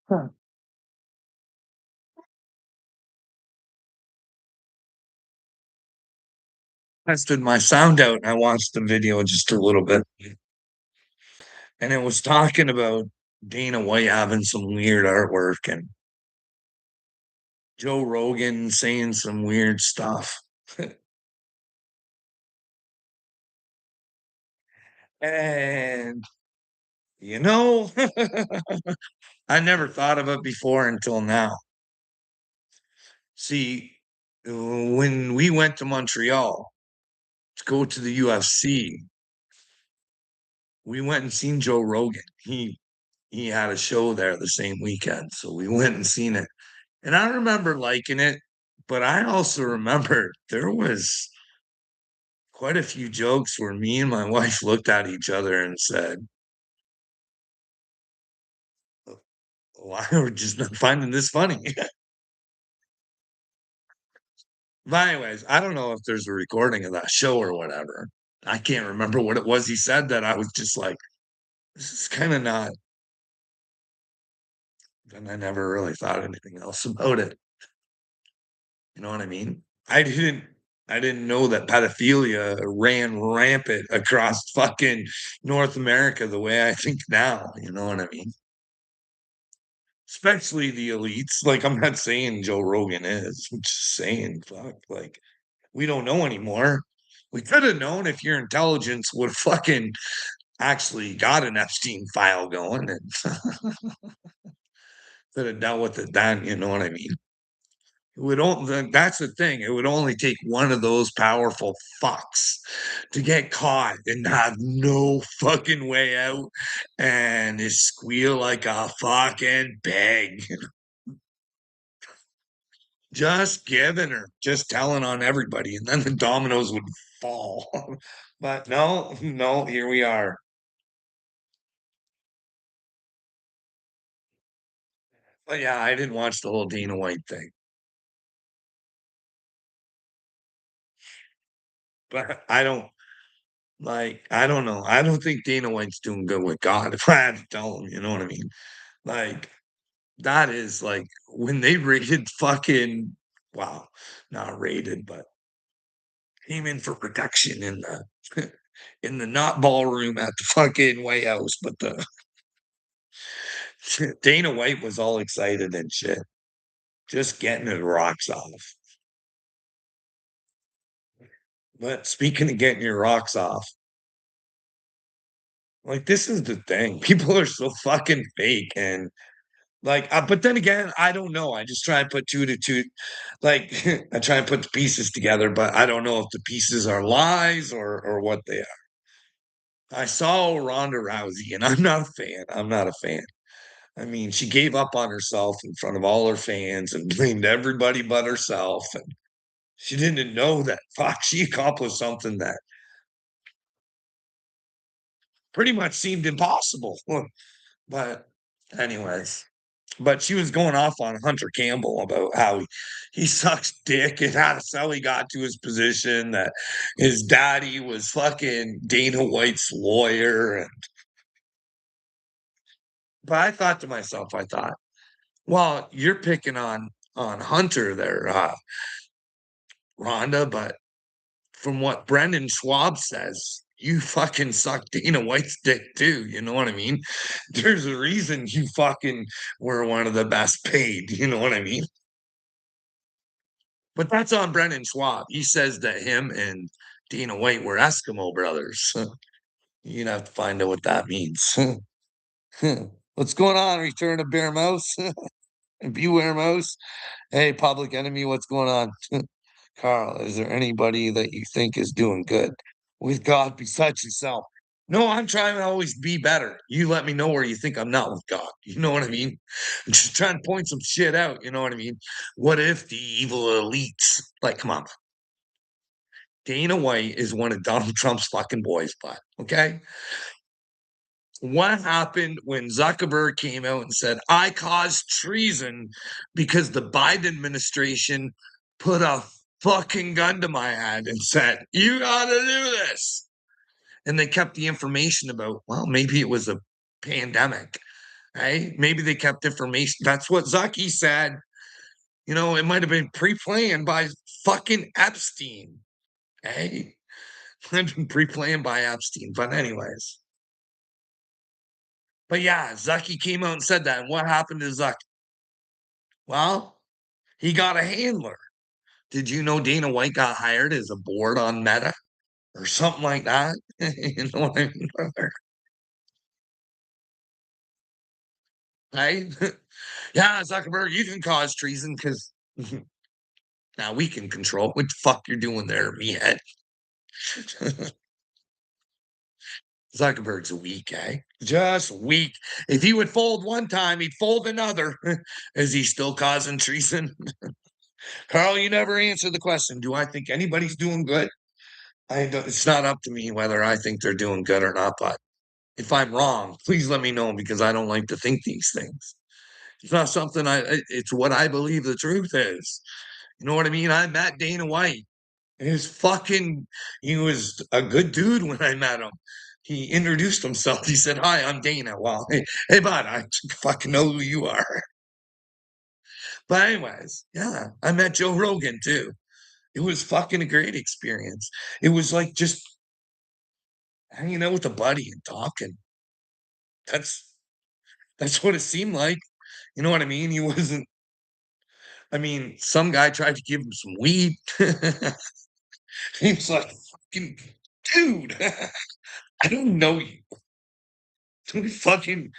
Huh. Tested my sound out and I watched the video just a little bit. And it was talking about Dana White having some weird artwork and Joe Rogan saying some weird stuff. And, you know, I never thought of it before until now. See, when we went to Montreal to go to the UFC, we went and seen Joe Rogan. He had a show there the same weekend, so we went and seen it. And I remember liking it, but I also remember there was quite a few jokes where me and my wife looked at each other and said, "Why are we just not finding this funny?" But anyways, I don't know if there's a recording of that show or whatever. I can't remember what it was he said that I was just like, this is kind of not. And I never really thought anything else about it. You know what I mean? I didn't I didn't know that pedophilia ran rampant across fucking North America the way I think now. You know what I mean? Especially the elites. Like I'm not saying Joe Rogan is. I'm just saying, fuck, like we don't know anymore. We could have known if your intelligence would have fucking actually got an Epstein file going and could have dealt with it then. You know what I mean? It would only, that's the thing. It would only take one of those powerful fucks to get caught and have no fucking way out and just squeal like a fucking pig. Just giving her, just telling on everybody, and then the dominoes would fall. But no, no, here we are. But yeah, I didn't watch the whole Dana White thing. But I don't I don't know. I don't think Dana White's doing good with God if I had to tell him, you know what I mean? Like that is like when they raided fucking wow, not raided, but came in for protection in the in the not ballroom at the fucking White House, but the Dana White was all excited and shit, just getting his rocks off. But speaking of getting your rocks off, like this is the thing. People are so fucking fake and like, but then again, I don't know. I just try and put two to two, like I try and put the pieces together, but I don't know if the pieces are lies or what they are. I saw Ronda Rousey, and I'm not a fan. I'm not a fan. I mean, she gave up on herself in front of all her fans and blamed everybody but herself. And she didn't know that fuck, she accomplished something that pretty much seemed impossible. But anyways, but she was going off on Hunter Campbell about how he sucks dick and how he got to his position, that his daddy was fucking Dana White's lawyer. And but I thought to myself, I thought, well, you're picking on Hunter there, Rhonda, but from what Brendan Schwab says, you fucking suck Dana White's dick too. You know what I mean? There's a reason you fucking were one of the best paid. You know what I mean? But that's on Brendan Schwab. He says that him and Dana White were Eskimo brothers. You'd have to find out what that means. What's going on? Return of Bear Mouse? Beware Mouse? Hey, Public Enemy, what's going on? Carl, is there anybody that you think is doing good with God besides yourself? No, I'm trying to always be better. You let me know where you think I'm not with God. You know what I mean? I'm just trying to point some shit out. You know what I mean? What if the evil elites, like, come on, Dana White is one of Donald Trump's fucking boys, but okay? What happened when Zuckerberg came out and said, I caused treason because the Biden administration put a fucking gun to my head and said, you gotta do this. And they kept the information about, well, maybe it was a pandemic. Hey, maybe they kept information. That's what Zucky said. It might have been pre-planned by fucking Epstein. Hey, might have been pre-planned by Epstein. But anyways, but yeah, Zucky came out and said that. And what happened to Zucky? Well, he got a handler. Did you know Dana White got hired as a board on Meta or something like that? You know what I mean? Hey, yeah, Zuckerberg, you can cause treason because now we can control what the fuck you're doing there, me head. Zuckerberg's a weak guy, just weak. If he would fold one time, he'd fold another. Is he still causing treason? Carl, you never answered the question. Do I think anybody's doing good? It's not up to me whether I think they're doing good or not. But if I'm wrong, please let me know because I don't like to think these things. It's not something it's what I believe the truth is. You know what I mean? I met Dana White. He was a good dude when I met him. He introduced himself. He said, "Hi, I'm Dana." Well, hey, bud, I fucking know who you are. But anyways, yeah, I met Joe Rogan too. It was fucking a great experience. It was like just hanging out with a buddy and talking. That's that's what it seemed like. You know what I mean? He wasn't. I mean, some guy tried to give him some weed. He was like, "Fucking dude, I don't know you. Don't be fucking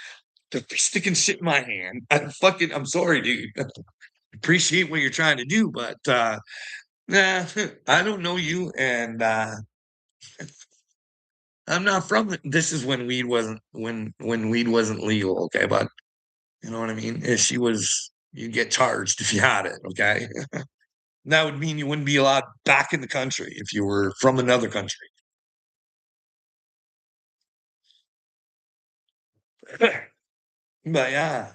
sticking shit in my hand. I'm sorry, dude. Appreciate what you're trying to do, but nah, I don't know you, and I'm not from it. This is when weed wasn't legal, okay, but you know what I mean? If she was, you'd get charged if you had it, okay? That would mean you wouldn't be allowed back in the country if you were from another country. But yeah,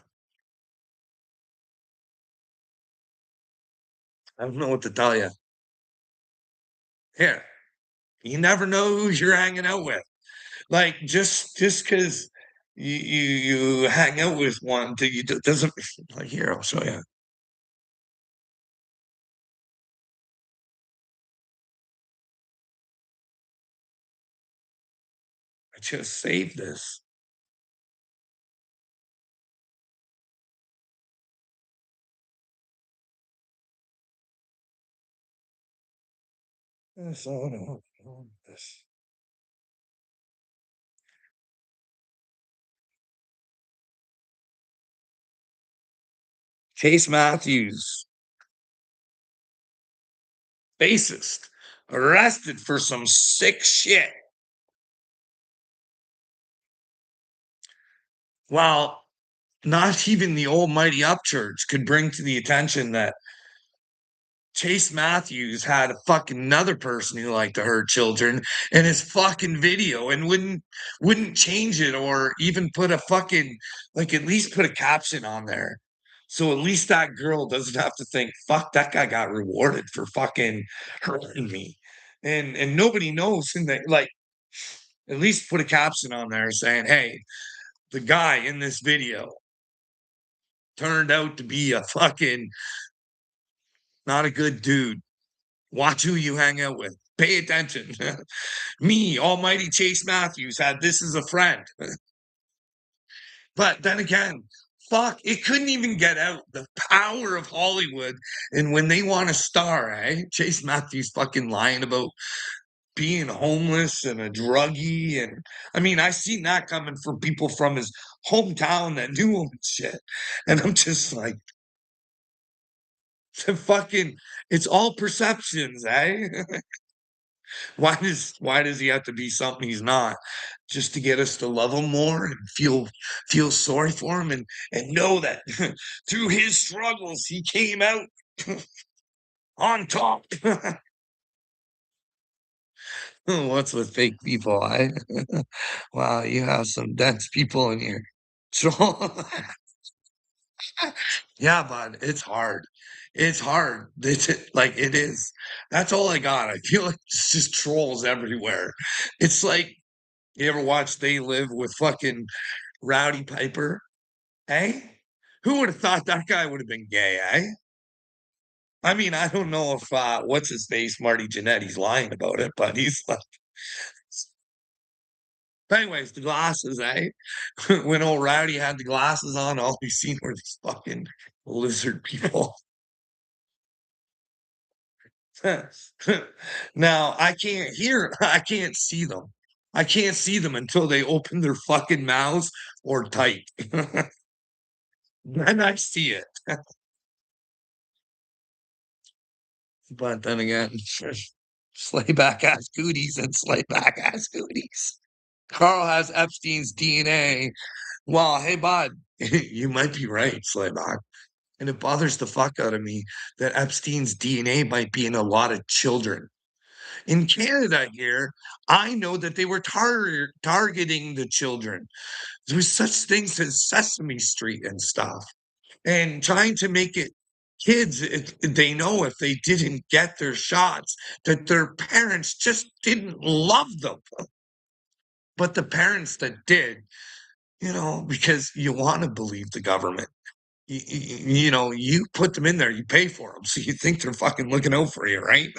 I don't know what to tell you. Here, you never know who you're hanging out with. Like just because you hang out with one, doesn't like here. I'll show you. I just saved this. So this Chase Matthews, bassist, arrested for some sick shit. While not even the almighty upchurch could bring to the attention that Chase Matthews had a fucking another person who liked to hurt children in his fucking video and wouldn't change it or even put a fucking like at least put a caption on there. So at least that girl doesn't have to think, fuck, that guy got rewarded for fucking hurting me. And nobody knows and they like at least put a caption on there saying, hey, the guy in this video turned out to be a fucking not a good dude. Watch who you hang out with. Pay attention. Me, Almighty Chase Matthews, had this as a friend. But then again, fuck, it couldn't even get out. The power of Hollywood. And when they want a star, Chase Matthews fucking lying about being homeless and a druggie. And I mean, I seen that coming from people from his hometown that knew him and shit. And I'm just like, fucking, it's all perceptions, eh? Why does he have to be something he's not? Just to get us to love him more and feel sorry for him and know that through his struggles he came out on top. What's with fake people? Wow, you have some dense people in here. Troll. Yeah, bud, it's hard. It's hard. Like it is. That's all I got. I feel like it's just trolls everywhere. It's like you ever watch They Live with fucking Rowdy Piper? Eh? Who would have thought that guy would have been gay, eh? I mean, I don't know if what's his face, Marty Jannetty's lying about it, but he's like, but anyways, the glasses, eh? When old Rowdy had the glasses on, all he seen were these fucking lizard people. Now I can't see them. I can't see them until they open their fucking mouths or type. Then I see it. But then again, Slayback has cooties and Slayback has cooties. Carl has Epstein's DNA. Well, hey, bud, you might be right, Slayback. And it bothers the fuck out of me that Epstein's DNA might be in a lot of children. In Canada here, I know that they were targeting the children. There was such things as Sesame Street and stuff, and trying to make it kids. They know if they didn't get their shots, that their parents just didn't love them. But the parents that did, because you want to believe the government. You put them in there, you pay for them, so you think they're fucking looking out for you, right?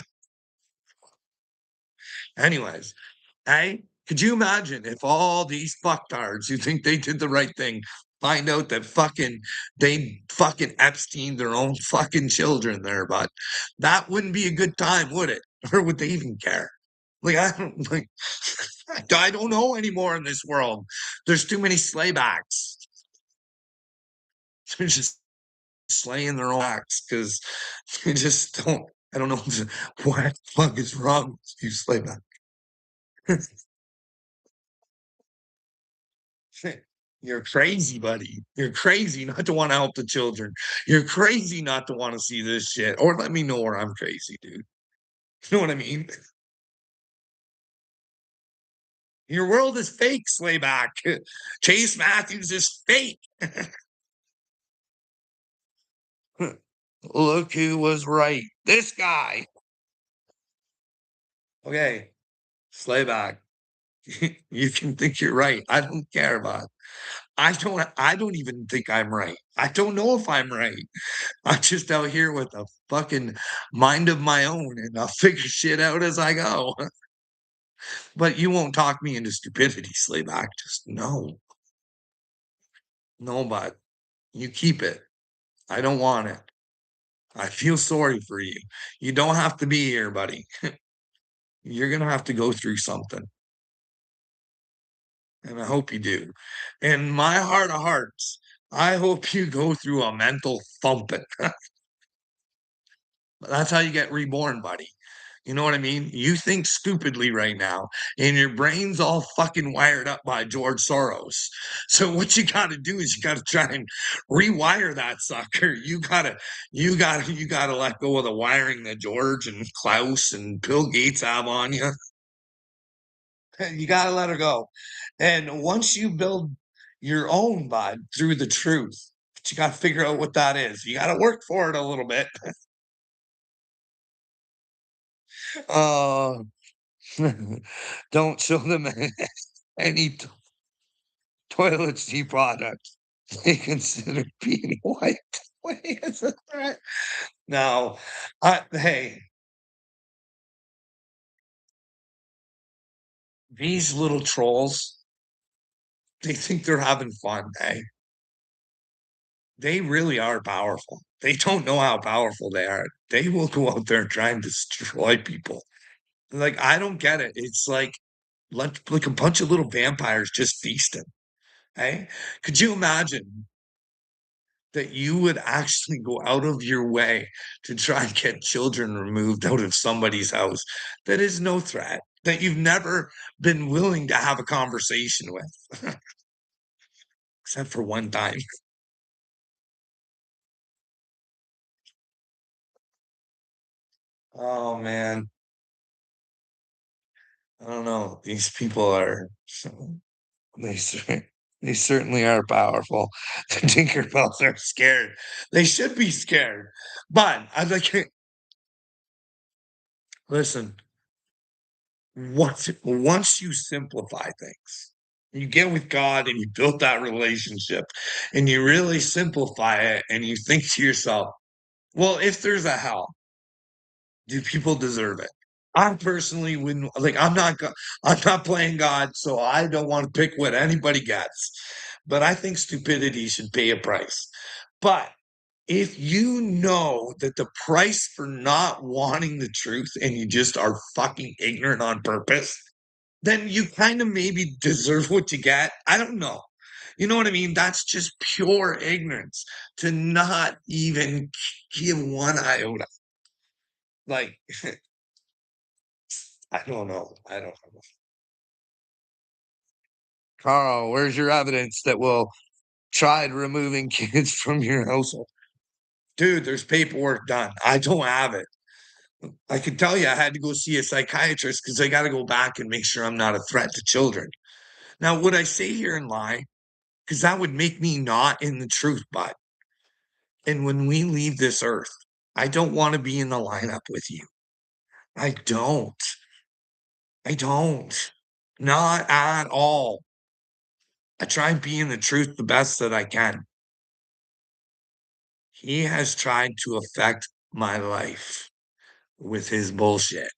Anyways, hey, could you imagine if all these fucktards who think they did the right thing find out that they fucking Epstein their own fucking children there, but that wouldn't be a good time, would it? Or would they even care? Like I don't like I don't know anymore in this world. There's too many slaybacks. They're just slaying their own backs because they just don't. I don't know what the fuck is wrong with you slayback. You're crazy, buddy. You're crazy not to want to help the children. You're crazy not to want to see this shit. Or let me know where I'm crazy, dude. You know what I mean? Your world is fake, Slayback. Chase Matthews is fake. Look who was right. This guy. Okay, Slayback. You can think you're right. I don't care about it. I don't even think I'm right. I don't know if I'm right. I'm just out here with a fucking mind of my own and I'll figure shit out as I go. But you won't talk me into stupidity, Slayback. Just no. No, but you keep it. I don't want it. I feel sorry for you. You don't have to be here, buddy. You're gonna have to go through something. And I hope you do. In my heart of hearts, I hope you go through a mental thumping. That's how you get reborn, buddy. You know what I mean? You think stupidly right now, and your brain's all fucking wired up by George Soros. So what you got to do is you got to try and rewire that sucker. You gotta let go of the wiring that George and Klaus and Bill Gates have on you. You got to let her go. And once you build your own vibe through the truth, but you got to figure out what that is. You got to work for it a little bit. Uh, don't show them any toiletry products they consider being wiped away as a threat. Now, hey, these little trolls, they think they're having fun, eh? They really are powerful. They don't know how powerful they are. They will go out there and try and destroy people. Like, I don't get it. It's like a bunch of little vampires just feasting. Hey, could you imagine that you would actually go out of your way to try and get children removed out of somebody's house that is no threat, that you've never been willing to have a conversation with, except for one time? Oh man, I don't know. These people are they they certainly are powerful. The Tinkerbells are scared. They should be scared. But I like listen, once you simplify things, You get with God and you build that relationship and you really simplify it and you think to yourself, well, if there's a hell, do people deserve it? I personally wouldn't like I'm not playing God, so I don't want to pick what anybody gets. But I think stupidity should pay a price. But if you know that the price for not wanting the truth and you just are fucking ignorant on purpose, then you kind of maybe deserve what you get. I don't know. You know what I mean? That's just pure ignorance to not even give one iota. Like, I don't know. I don't know. Carl, where's your evidence that will tried removing kids from your household? Dude, there's paperwork done. I don't have it. I can tell you I had to go see a psychiatrist because I got to go back and make sure I'm not a threat to children. Now, would I say here and lie? Because that would make me not in the truth, but and when we leave this earth, I don't want to be in the lineup with you. I don't. I don't. Not at all. I try and be in the truth the best that I can. He has tried to affect my life with his bullshit.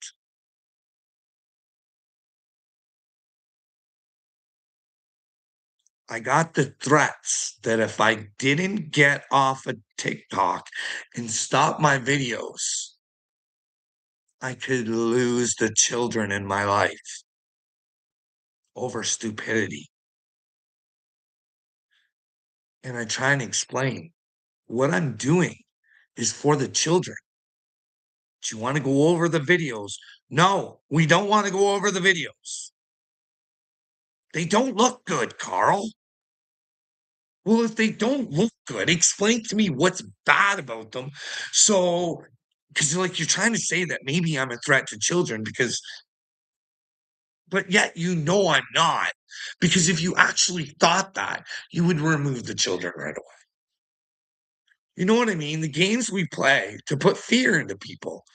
I got the threats that if I didn't get off of TikTok and stop my videos, I could lose the children in my life over stupidity. And I try and explain what I'm doing is for the children. Do you want to go over the videos? No, we don't want to go over the videos. They don't look good, Carl. Well, if they don't look good, explain to me what's bad about them. So, because like you're trying to say that maybe I'm a threat to children because, but yet you know I'm not. Because if you actually thought that, you would remove the children right away. You know what I mean? The games we play to put fear into people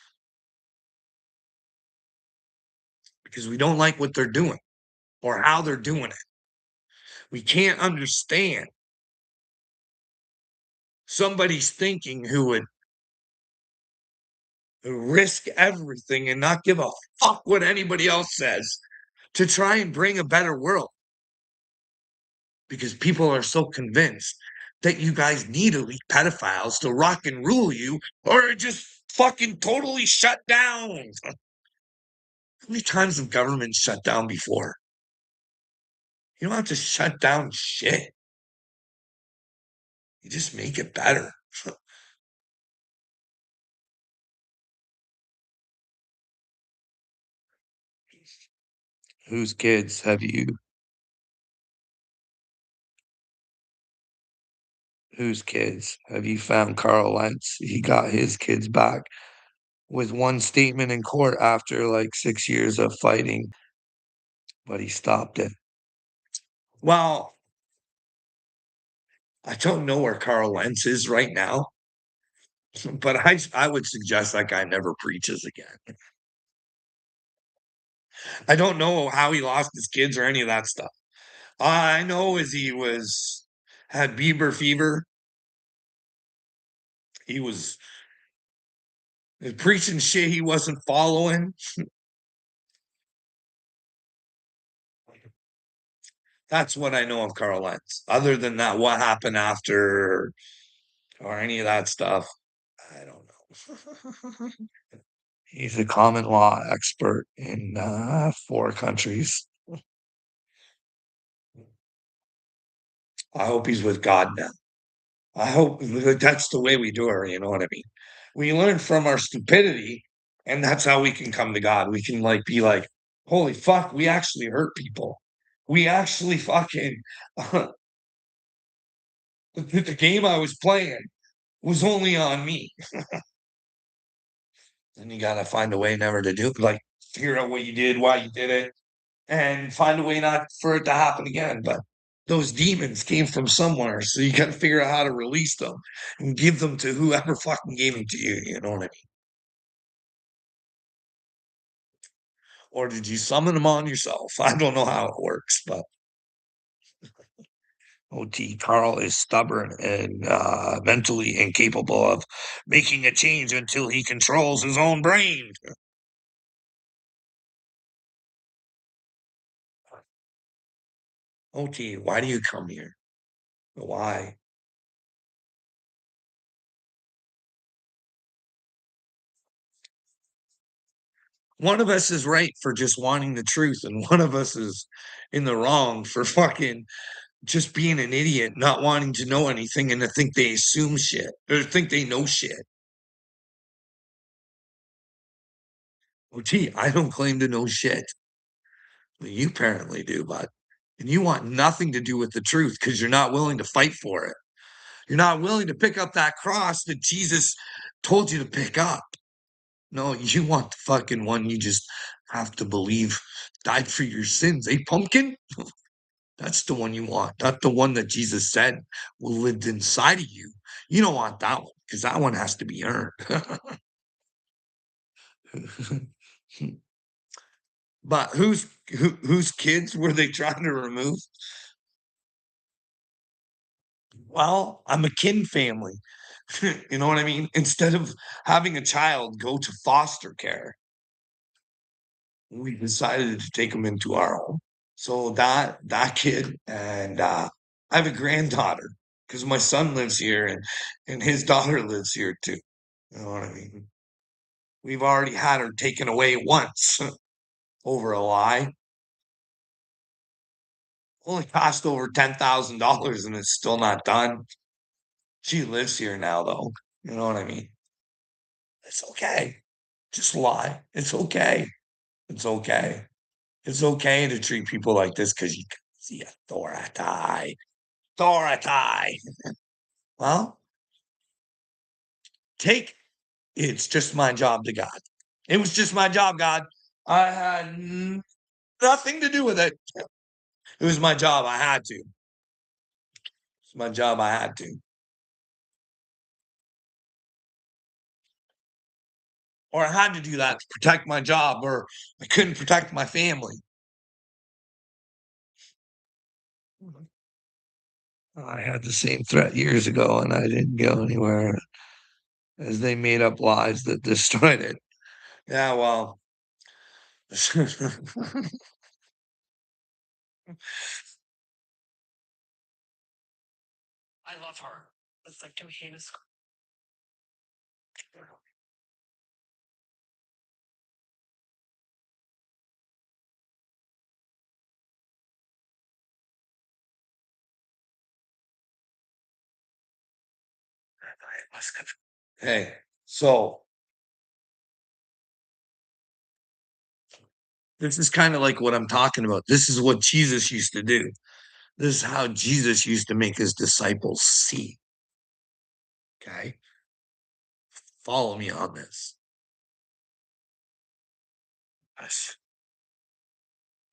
because we don't like what they're doing or how they're doing it. We can't understand somebody's thinking who would risk everything and not give a fuck what anybody else says to try and bring a better world because people are so convinced that you guys need elite pedophiles to rock and rule you or just fucking totally shut down. How many times have governments shut down before? You don't have to shut down shit. You just make it better. Whose kids have you whose kids have you found Carl Lentz? He got his kids back with one statement in court after like 6 years of fighting, but he stopped it. Well, I don't know where Carl Lentz is right now, but I would suggest that guy never preaches again. I don't know how he lost his kids or any of that stuff. All I know is he was had Bieber fever. He was preaching shit he wasn't following. That's what I know of Carl Lentz. Other than that, what happened after or any of that stuff, I don't know. He's a common law expert in 4 countries. I hope he's with God now. I hope that's the way we do it. You know what I mean? We learn from our stupidity, and that's how we can come to God. We can like be like, holy fuck, we actually hurt people. We actually fucking the game I was playing was only on me. Then you gotta find a way never to do it. Like figure out what you did, why you did it, and find a way not for it to happen again. But those demons came from somewhere, so you got to figure out how to release them and give them to whoever fucking gave them to you. You know what I mean? Or did you summon them on yourself? I don't know how it works, but OT Carl is stubborn and mentally incapable of making a change until he controls his own brain. OT, why do you come here? Why? One of us is right for just wanting the truth, and one of us is in the wrong for fucking just being an idiot, not wanting to know anything and to think they assume shit or think they know shit. OT, I don't claim to know shit. Well, you apparently do, bud. And you want nothing to do with the truth because you're not willing to fight for it. You're not willing to pick up that cross that Jesus told you to pick up. No, you want the fucking one you just have to believe died for your sins. A pumpkin? That's the one you want, not the one that Jesus said will live inside of you. You don't want that one because that one has to be earned. But whose kids were they trying to remove? Well, I'm a kin family. You know what I mean? Instead of having a child go to foster care, we decided to take him into our home. So that kid and I have a granddaughter because my son lives here and his daughter lives here too. You know what I mean? We've already had her taken away once over a lie. Only cost over $10,000 and it's still not done. She lives here now though. You know what I mean? It's okay. Just lie. It's okay. It's okay. It's okay to treat people like this because you can see authority. Authority. Well, take it's just my job to God. It was just my job, God. I had nothing to do with it. It was my job. I had to. It's my job. I had to. Or I had to do that to protect my job, or I couldn't protect my family. I had the same threat years ago and I didn't go anywhere as they made up lies that destroyed it. Yeah, well, I love her. It's like too heinous. Hey, so this is kind of like what I'm talking about. This is what Jesus used to do. This is how Jesus used to make his disciples see. Okay. Follow me on this. Yes.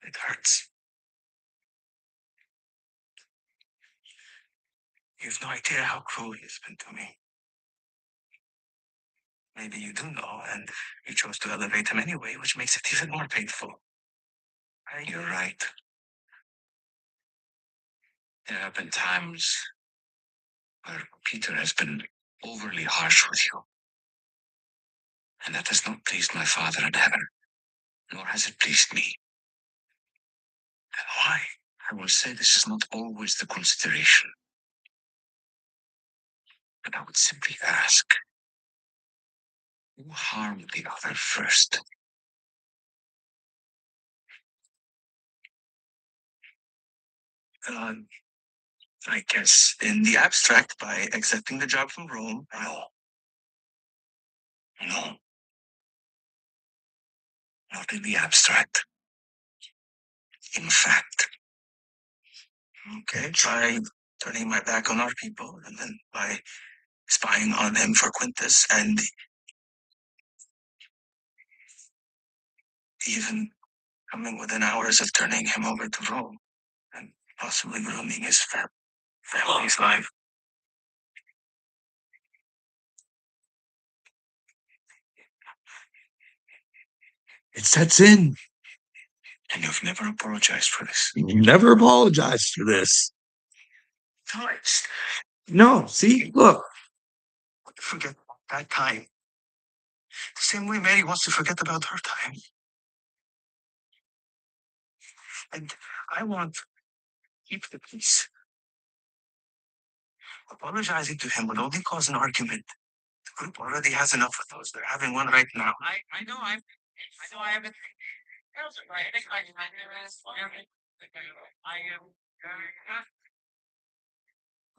It hurts. You have no idea how cruel he has been to me. Maybe you do know, and you chose to elevate him anyway, which makes it even more painful. You're right. There have been times where Peter has been overly harsh with you, and that has not pleased my Father in heaven, nor has it pleased me. And why? I will say this is not always the consideration, but I would simply ask, who harmed the other first? Uh, I guess in the abstract by accepting the job from Rome. No, no, not in the abstract. In fact, okay, by turning my back on our people and then by spying on him for Quintus and even coming within hours of turning him over to Rome and possibly ruining his family's life. It sets in. And you've never apologized for this. You never apologized for this. touched. No, see, look, forget that time. The same way Mary wants to forget about her time. And I want to keep the peace. Apologizing to him would only cause an argument. The group already has enough of those. They're having one right now. I haven't.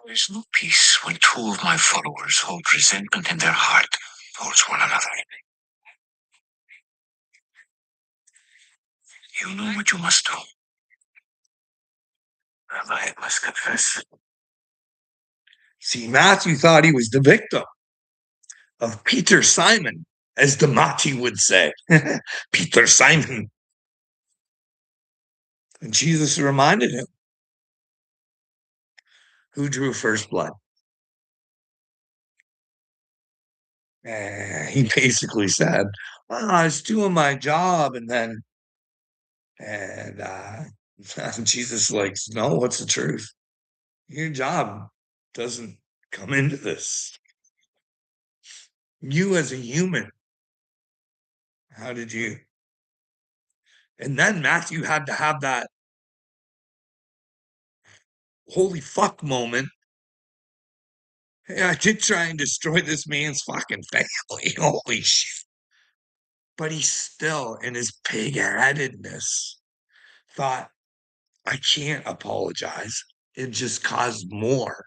There's no peace when two of my followers hold resentment in their heart towards one another. You know what you must do. Rabbi, I must confess. See, Matthew thought he was the victim of Peter Simon, as the Mati would say. Peter Simon. And Jesus reminded him, who drew first blood? He basically said, well, I was doing my job, and then, and Jesus like, no, what's the truth? Your job doesn't come into this. You as a human, how did you? And then Matthew had to have that holy fuck moment. Hey, I did try and destroy this man's fucking family. Holy shit. But he still, in his pig-headedness, thought, I can't apologize. It just caused more.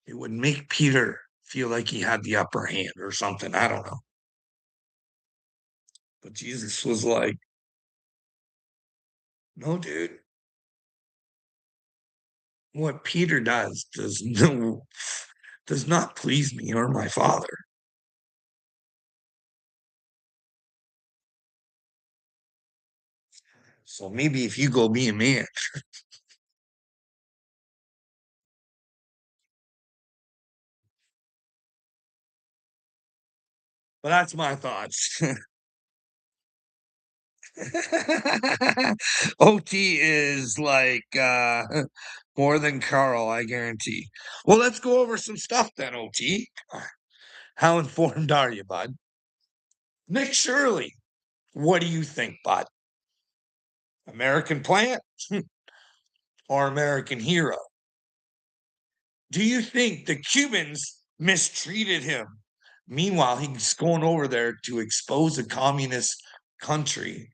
It would make Peter feel like he had the upper hand or something. I don't know. But Jesus was like, no, dude. What Peter does not please me or my Father. So maybe if you go be a man. But that's my thoughts. OT is like more than Carl, I guarantee. Well, let's go over some stuff then, OT. How informed are you, bud? Nick Shirley, what do you think, bud? American plant or American hero? Do you think the Cubans mistreated him? Meanwhile, he's going over there to expose a communist country.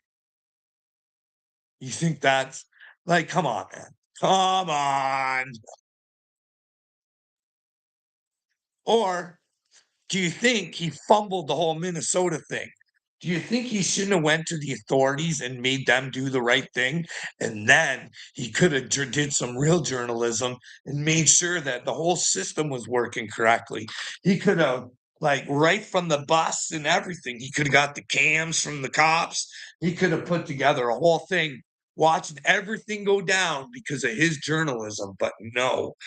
You think that's like, come on, man. Come on. Or do you think he fumbled the whole Minnesota thing? Do you think he shouldn't have went to the authorities and made them do the right thing? And then he could have did some real journalism and made sure that the whole system was working correctly. He could have, like, right from the bus and everything, he could have got the cams from the cops. He could have put together a whole thing, watching everything go down because of his journalism. But no,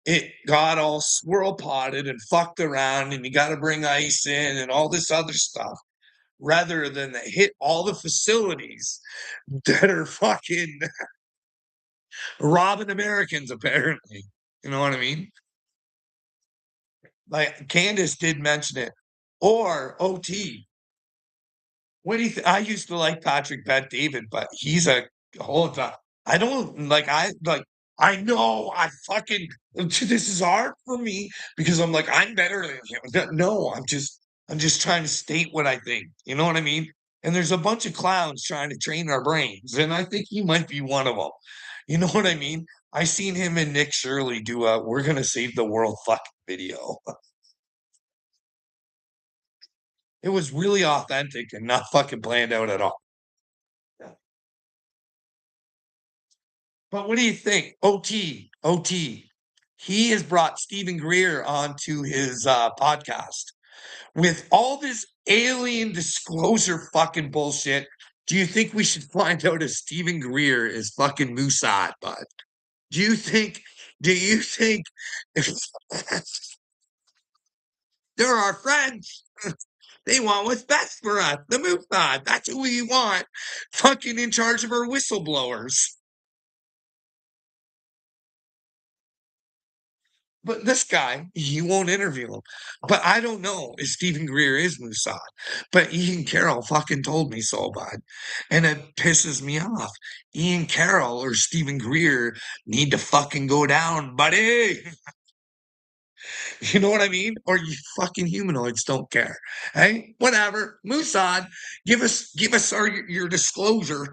it got all swirl potted and fucked around, and you got to bring ice in and all this other stuff rather than hit all the facilities that are fucking robbing Americans, apparently. You know what I mean? Like Candace did mention it. Or OT. What do you think? I used to like Patrick Bet David, but he's a whole time. I don't like I know I fucking this is hard for me because I'm like I'm better than him. No, I'm just trying to state what I think. You know what I mean? And there's a bunch of clowns trying to train our brains, and I think he might be one of them. You know what I mean? I seen him and Nick Shirley do a "We're gonna save the world" fucking video. It was really authentic and not fucking planned out at all. But what do you think? OT. He has brought Stephen Greer onto his podcast. With all this alien disclosure fucking bullshit, do you think we should find out if Stephen Greer is fucking Mossad, bud? Do you think, do you think they're our friends? They want what's best for us, the Mossad. That's who we want. Fucking in charge of our whistleblowers. But this guy, you won't interview him. But I don't know if Stephen Greer is Mossad. But Ian Carroll fucking told me so, bud. And it pisses me off. Ian Carroll or Stephen Greer need to fucking go down, buddy. You know what I mean? Or you fucking humanoids don't care. Hey, whatever. Mossad, give us your disclosure.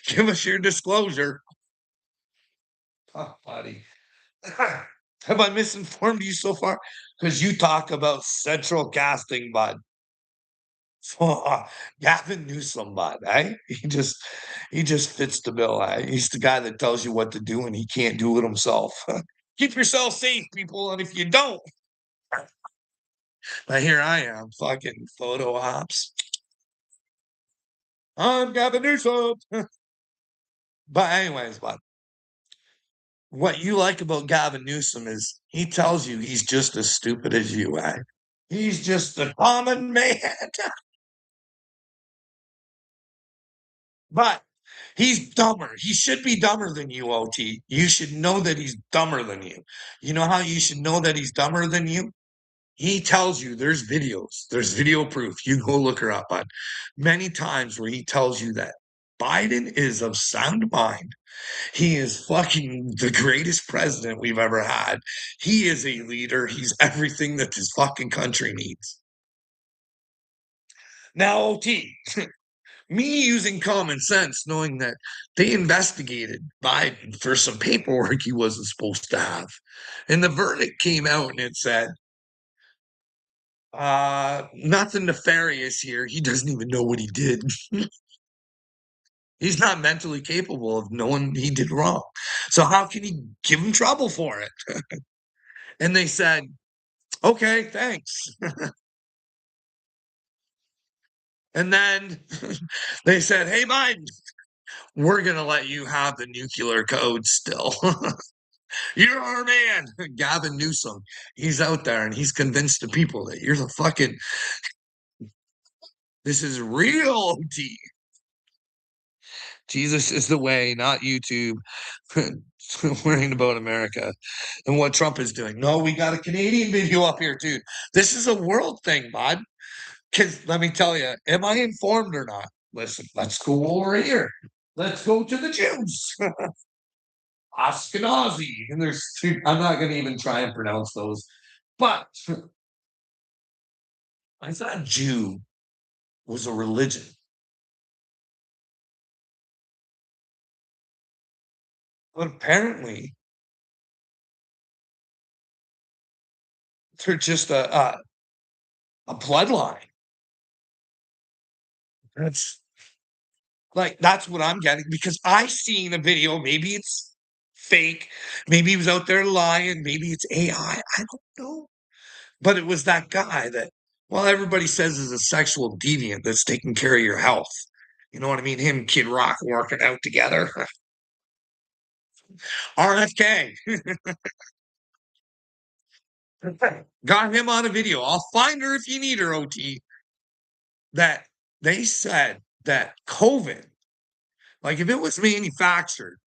Give us your disclosure. Oh, buddy. Have I misinformed you so far? Because you talk about central casting, bud. Gavin Newsom, bud. Eh? He just fits the bill. Eh? He's the guy that tells you what to do, and he can't do it himself. Keep yourself safe, people, and if you don't, but here I am, fucking photo ops. I'm Gavin Newsom. But anyways, bud, what you like about Gavin Newsom is he tells you he's just as stupid as you, eh? He's just a common man. But he's dumber. He should be dumber than you, OT. You should know that he's dumber than you. You know how you should know that he's dumber than you? He tells you there's videos, there's video proof. You go look her up on many times where he tells you that Biden is of sound mind. He is fucking the greatest president we've ever had. He is a leader. He's everything that this fucking country needs. Now, OT, me using common sense, knowing that they investigated Biden for some paperwork he wasn't supposed to have. And the verdict came out and it said, nothing nefarious here. He doesn't even know what he did. He's not mentally capable of knowing he did wrong. So how can he give him trouble for it? And they said, okay, thanks. And then they said, hey, Biden, we're going to let you have the nuclear code still. You're our man, Gavin Newsom. He's out there and he's convinced the people that you're the fucking, this is real OT. Jesus is the way, not YouTube. Worrying about America and what Trump is doing. No, we got a Canadian video up here, dude. This is a world thing, bud. Because let me tell you, am I informed or not? Listen, let's go over here. Let's go to the Jews. Ashkenazi. And there's two, I'm not going to even try and pronounce those. But I thought Jew was a religion. But apparently, they're just a bloodline. That's like that's what I'm getting because I seen a video. Maybe it's fake. Maybe he was out there lying. Maybe it's AI. I don't know. But it was that guy that, well, everybody says is a sexual deviant that's taking care of your health. You know what I mean? Him, Kid Rock working out together. RFK. Got him on a video. I'll find her if you need her, OT. That they said that COVID, like if it was manufactured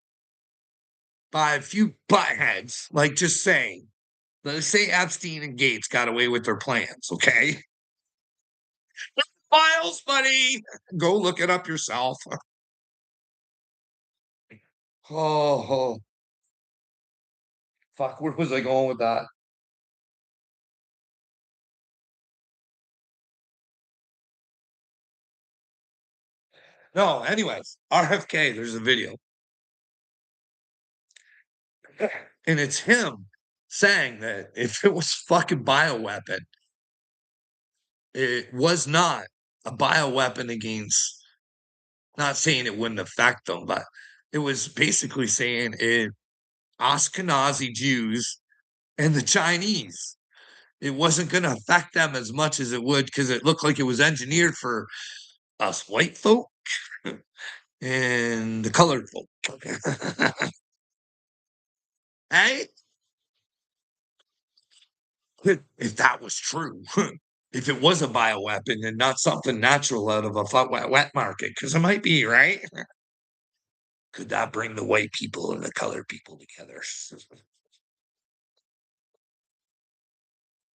by a few buttheads, like just saying, let's say Epstein and Gates got away with their plans, okay? Files, buddy. Go look it up yourself. Oh, fuck. Where was I going with that? No, anyways, RFK, there's a video. And it's him saying that if it was fucking bioweapon, it was not a bioweapon against, not saying it wouldn't affect them, but it was basically saying it Ashkenazi Jews and the Chinese. It wasn't going to affect them as much as it would because it looked like it was engineered for us white folk and the colored folk. Hey, if that was true. if it was a bioweapon and not something natural out of a wet market, because it might be, right? Could that bring the white people and the colored people together?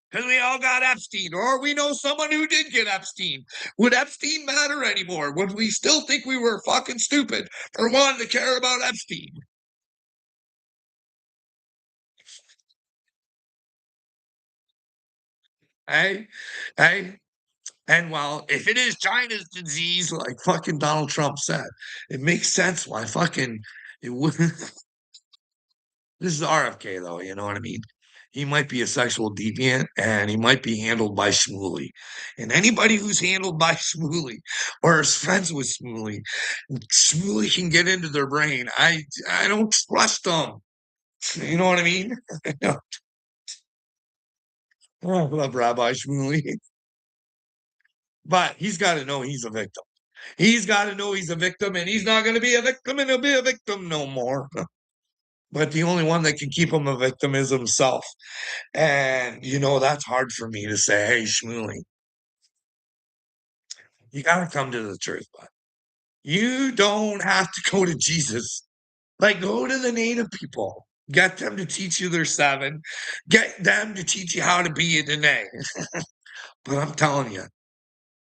Because we all got Epstein, or we know someone who did get Epstein. Would Epstein matter anymore? Would we still think we were fucking stupid for wanting to care about Epstein? Hey, hey. And while if it is China's disease, like fucking Donald Trump said, it makes sense why fucking it would. This is RFK though, you know what I mean? He might be a sexual deviant and he might be handled by Shmuley. And anybody who's handled by Shmuley or is friends with Shmuley, Shmuley can get into their brain. I don't trust them. You know what I mean? I love Rabbi Shmuley. But he's got to know he's a victim. He's got to know he's a victim and he's not going to be a victim and he'll be a victim no more. But the only one that can keep him a victim is himself. And, that's hard for me to say, hey, Shmuley, you got to come to the truth, bud. You don't have to go to Jesus. Like, go to the native people. Get them to teach you their seven. Get them to teach you how to be a Dene. But I'm telling you,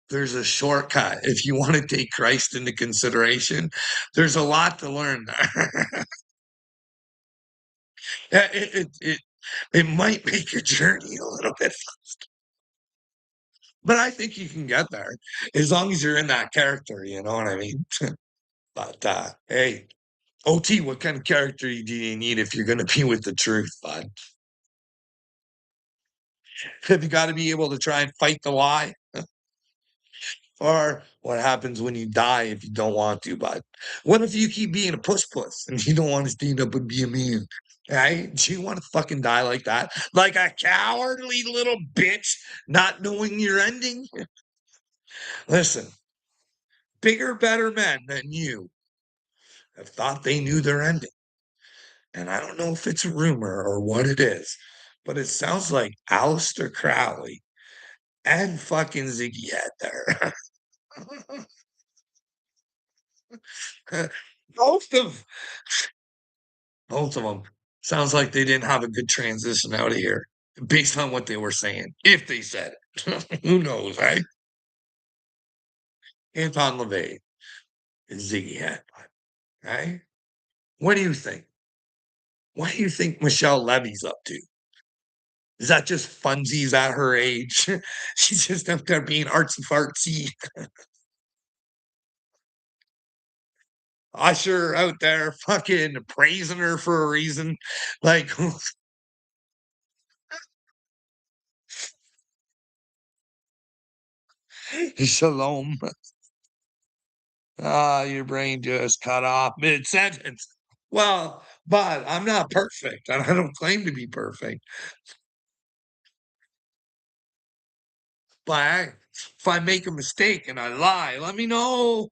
there's a shortcut. If you want to take Christ into consideration, there's a lot to learn there. It might make your journey a little bit, but I think you can get there as long as you're in that character. You know what I mean? But hey, OT, what kind of character do you need if you're going to be with the truth, bud? Have you got to be able to try and fight the lie? Or what happens when you die if you don't want to, bud? What if you keep being a puss and you don't want to stand up and be a man? Right? Do you want to fucking die like that? Like a cowardly little bitch not knowing your ending? Listen, bigger, better men than you have thought they knew their ending. And I don't know if it's a rumor or what it is, but it sounds like Aleister Crowley and fucking Ziggy had there. both of both of them sounds like they didn't have a good transition out of here based on what they were saying. If they said it. Who knows, right? Anton LaVey is Ziggy had, right? What do you think? What do you think Michelle Levy's up to? Is that just funsies at her age? She's just up there being artsy fartsy. Usher out there fucking praising her for a reason. Like, shalom. Your brain just cut off mid sentence. Well, but I'm not perfect, and I don't claim to be perfect. But if I make a mistake and I lie, let me know.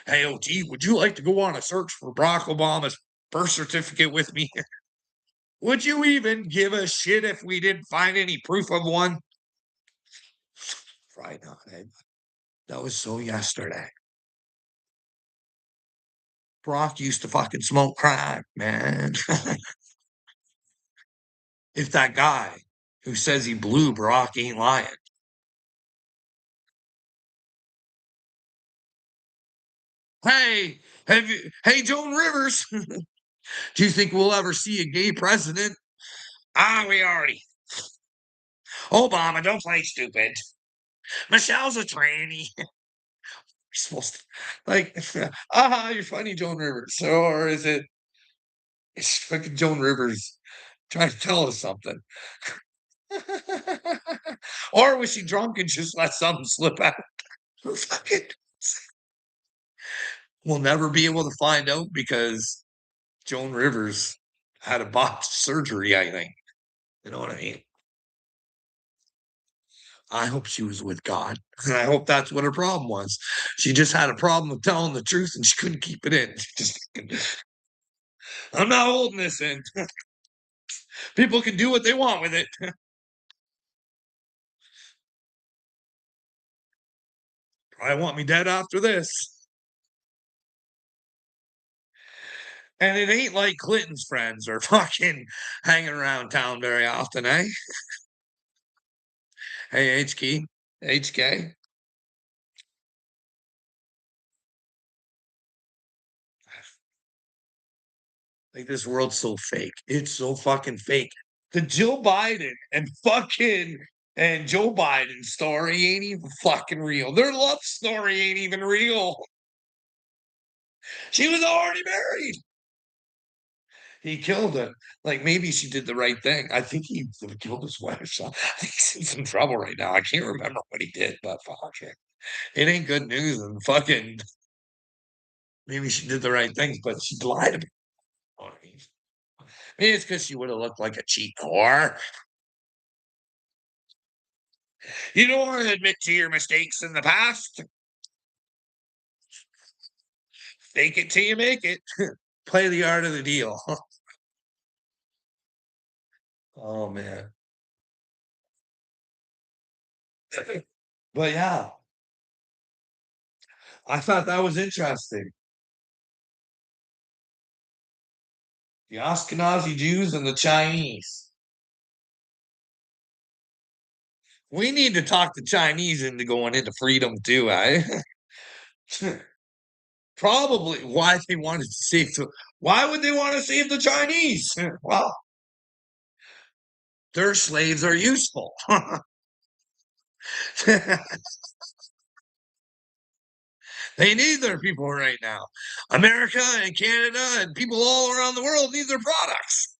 Hey, OT, would you like to go on a search for Barack Obama's birth certificate with me? Would you even give a shit if we didn't find any proof of one? Right on, eh? That was so yesterday. Brock used to fucking smoke crack, man. If that guy who says he blew Brock ain't lying. Hey, hey, Joan Rivers, do you think we'll ever see a gay president? We already. Obama, don't play stupid. Michelle's a tranny. You're supposed to, like, you're funny, Joan Rivers. Or is it, it's fucking Joan Rivers trying to tell us something? Or was she drunk and just let something slip out? Fucking, we'll never be able to find out because Joan Rivers had a botched surgery, I think. You know what I mean? I hope she was with God. And I hope that's what her problem was. She just had a problem with telling the truth and she couldn't keep it in. I'm not holding this in. People can do what they want with it. I want me dead after this. And it ain't like Clinton's friends are fucking hanging around town very often, eh? Hey, HK. Like this world's so fake. It's so fucking fake. The Joe Biden and Joe Biden story ain't even fucking real. Their love story ain't even real. She was already married. He killed her. Like maybe she did the right thing. I think he killed his wife. So I think he's in some trouble right now. I can't remember what he did, but fuck it. It ain't good news. And fucking maybe she did the right things, but she lied to me. Maybe it's because she would have looked like a cheap whore. You don't want to admit to your mistakes in the past. Fake it till you make it. Play the art of the deal. Oh man. But yeah, I thought that was interesting. The Ashkenazi Jews and the Chinese. We need to talk the Chinese into going into freedom too, eh? Probably why they wanted to save the why would they want to save the Chinese? Well, their slaves are useful. They need their people right now. America and Canada and people all around the world need their products.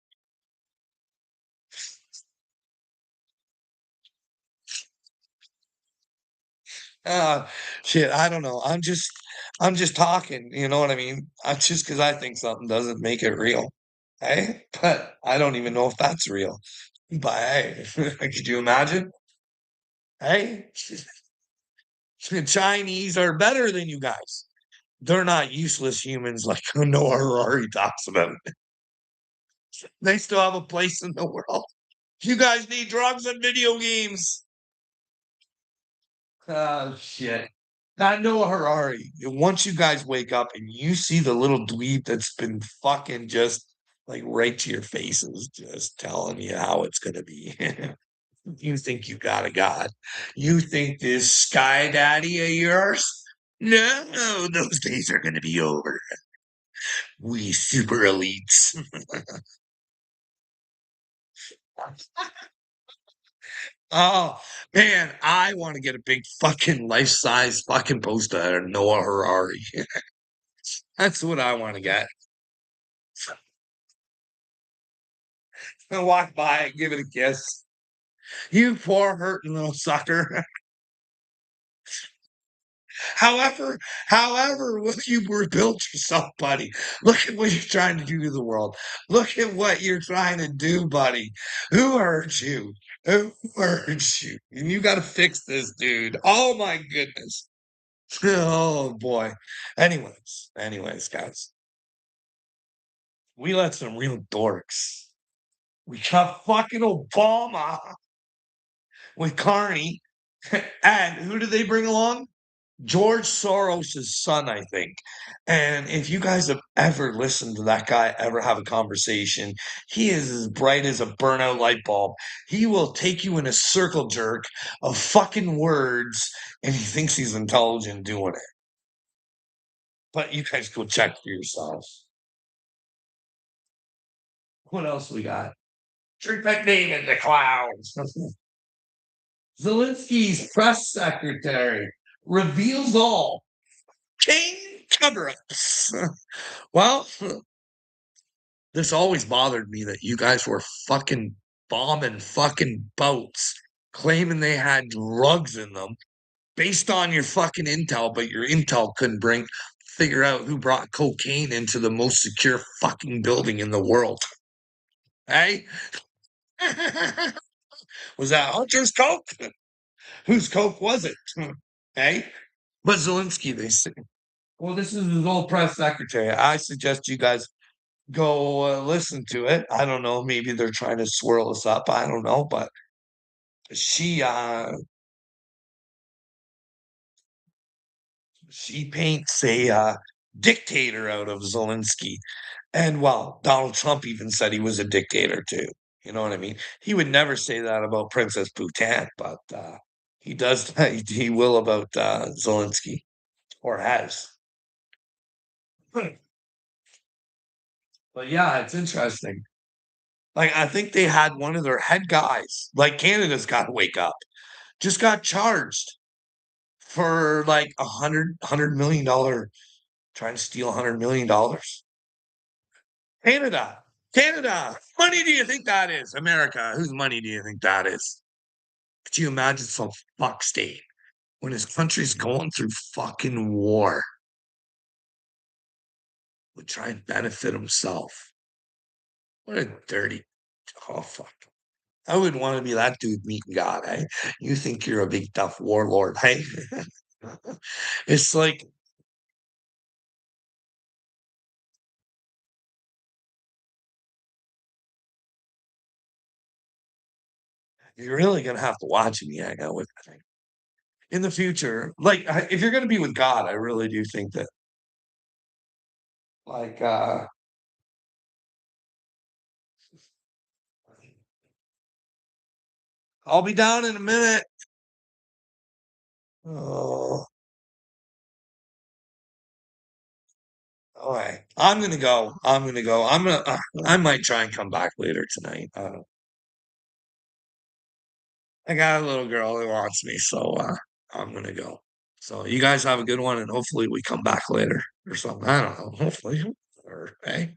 Uh shit, I don't know. I'm just talking, you know what I mean? Just because I think something doesn't make it real. Hey, but I don't even know if that's real. But hey, could you imagine? Hey, the Chinese are better than you guys. They're not useless humans like Noah Harari talks about. They still have a place in the world. You guys need drugs and video games. Oh shit. Not Noah Harari. Once you guys wake up and you see the little dweeb that's been fucking just like right to your faces, just telling you how it's gonna be. You think you got a god. You think this sky daddy of yours? No, those days are gonna be over. We super elites. Oh man, I want to get a big fucking life-size fucking poster of Noah Harari. That's what I want to get. And walk by and give it a kiss. You poor hurting little sucker. However, what you rebuilt yourself, buddy. Look at what you're trying to do to the world. Look at what you're trying to do, buddy. Who hurt you? Who hurt you? And you got to fix this, dude. Oh my goodness. Oh boy. Anyways, guys, we let some real dorks. We got fucking Obama with Carney. And who did they bring along? George Soros' son, I think. And if you guys have ever listened to that guy ever have a conversation, he is as bright as a burnout light bulb. He will take you in a circle jerk of fucking words, and he thinks he's intelligent doing it. But you guys go check for yourselves. What else we got? Trick that name in the clouds. Zelensky's press secretary reveals all. Chain cover-ups. Well, this always bothered me that you guys were fucking bombing fucking boats, claiming they had drugs in them based on your fucking intel, but your intel couldn't figure out who brought cocaine into the most secure fucking building in the world. Hey? Was that Hunter's coke? Whose coke was it? Hey? But Zelensky, they say. Well, this is his old press secretary. I suggest you guys go listen to it. I don't know. Maybe they're trying to swirl us up. I don't know. But she She paints a dictator out of Zelensky. And well, Donald Trump even said he was a dictator too. You know what I mean? He would never say that about Princess Bhutan, but he does. He will about Zelensky, or has. But yeah, it's interesting. Like I think they had one of their head guys. Like Canada's got to wake up. Just got charged for like $100 million trying to steal $100 million. Canada, Canada. Money do you think that is? America. Whose money do you think that is? Could you imagine some fuck state when his country's going through fucking war would try and benefit himself? What a dirty. Oh fuck. I would want to be that dude meeting God, hey? You think you're a big tough warlord, hey? It's like you're really gonna have to watch me hang out with me in the future. Like if you're gonna be with God, I really do think that like I'll be down in a minute. Oh, all right. I'm gonna go. I'm gonna go. I might try and come back later tonight. I got a little girl who wants me, so I'm gonna go. So you guys have a good one, and hopefully we come back later or something. I don't know. Hopefully, or hey.